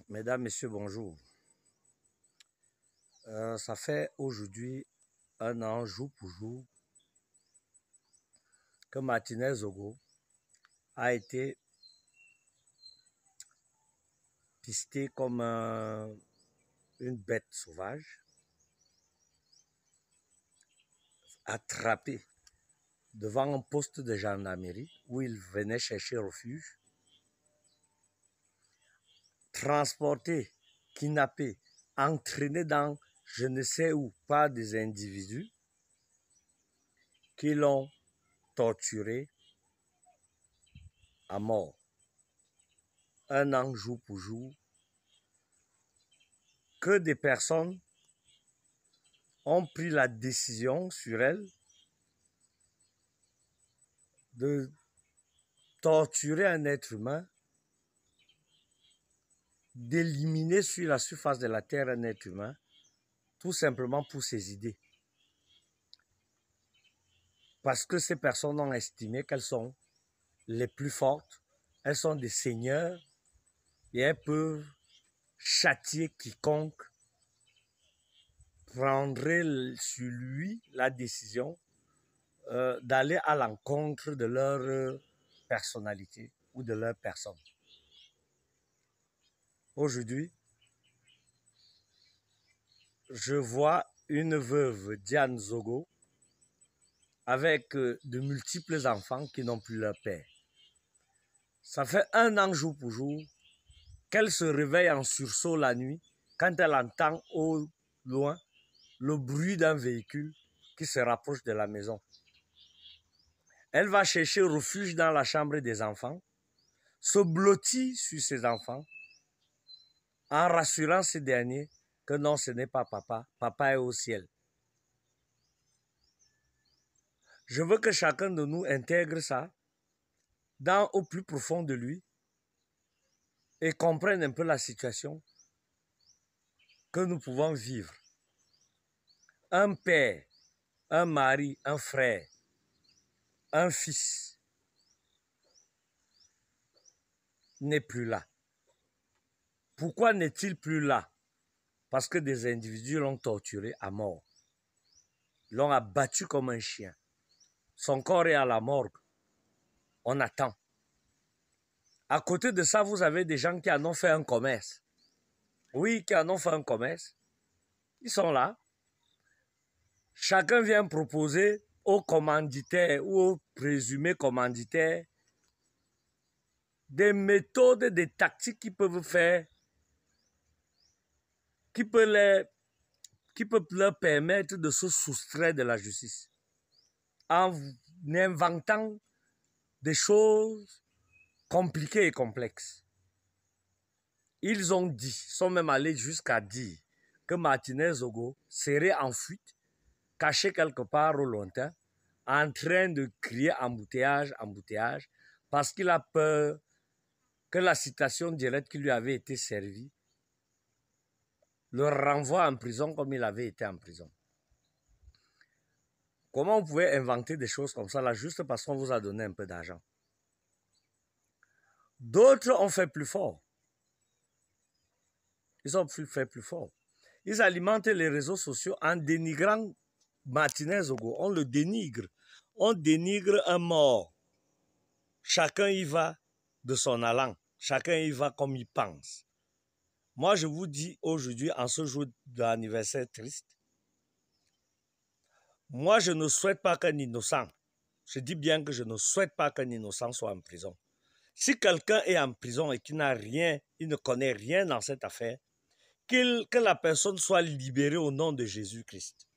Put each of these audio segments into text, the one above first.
Mesdames, Messieurs, bonjour. Ça fait aujourd'hui 1 an, jour pour jour, que Martinez Zogo a été pisté comme une bête sauvage, attrapé devant un poste de gendarmerie où il venait chercher refuge, transporté, kidnappé, entraîné dans je ne sais où par des individus qui l'ont torturé à mort. 1 an jour pour jour, que des personnes ont pris la décision sur elle de torturer un être humain, d'éliminer sur la surface de la terre un être humain, tout simplement pour ses idées. Parce que ces personnes ont estimé qu'elles sont les plus fortes, elles sont des seigneurs et elles peuvent châtier quiconque prendrait sur lui la décision d'aller à l'encontre de leur personnalité ou de leur personne. Aujourd'hui, je vois une veuve, Diane Zogo, avec de multiples enfants qui n'ont plus leur père. Ça fait 1 an jour pour jour qu'elle se réveille en sursaut la nuit quand elle entend au loin le bruit d'un véhicule qui se rapproche de la maison. Elle va chercher refuge dans la chambre des enfants, se blottit sur ses enfants en rassurant ces derniers que non, ce n'est pas papa, papa est au ciel. Je veux que chacun de nous intègre ça au plus profond de lui et comprenne un peu la situation que nous pouvons vivre. Un père, un mari, un frère, un fils n'est plus là. Pourquoi n'est-il plus là? Parce que des individus l'ont torturé à mort, l'ont abattu comme un chien. Son corps est à la morgue. On attend. À côté de ça, vous avez des gens qui en ont fait un commerce. Oui, qui en ont fait un commerce. Ils sont là. Chacun vient proposer aux commanditaires ou aux présumés commanditaires des méthodes, des tactiques qui peuvent faire, qui peuvent leur permettre de se soustraire de la justice. En inventant des choses compliquées et complexes. Ils ont dit, sont même allés jusqu'à dire que Martinez Zogo serait en fuite, caché quelque part au lointain, en train de crier embouteillage, embouteillage, parce qu'il a peur que la citation directe qui lui avait été servie le renvoie en prison comme il avait été en prison. Comment vous pouvez inventer des choses comme ça là juste parce qu'on vous a donné un peu d'argent? D'autres ont fait plus fort. Ils ont fait plus fort. Ils alimentent les réseaux sociaux en dénigrant Martinez Zogo. On le dénigre. On dénigre un mort. Chacun y va de son allant. Chacun y va comme il pense. Moi, je vous dis aujourd'hui, en ce jour d'anniversaire triste, moi, je ne souhaite pas qu'un innocent, je dis bien que je ne souhaite pas qu'un innocent soit en prison. Si quelqu'un est en prison et qu'il n'a rien, il ne connaît rien dans cette affaire, que la personne soit libérée au nom de Jésus-Christ.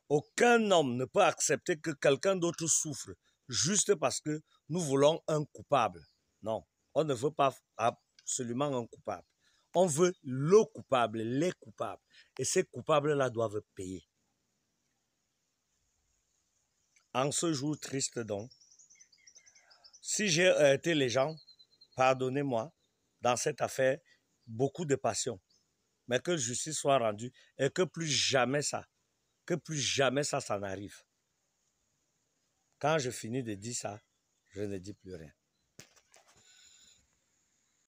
Aucun homme ne peut accepter que quelqu'un d'autre souffre juste parce que nous voulons un coupable. Non, on ne veut pas absolument un coupable. On veut le coupable, les coupables. Et ces coupables-là doivent payer. En ce jour triste donc, si j'ai heurté les gens, pardonnez-moi, dans cette affaire, beaucoup de passion. Mais que justice soit rendue et que plus jamais ça n'arrive. Quand je finis de dire ça, je ne dis plus rien.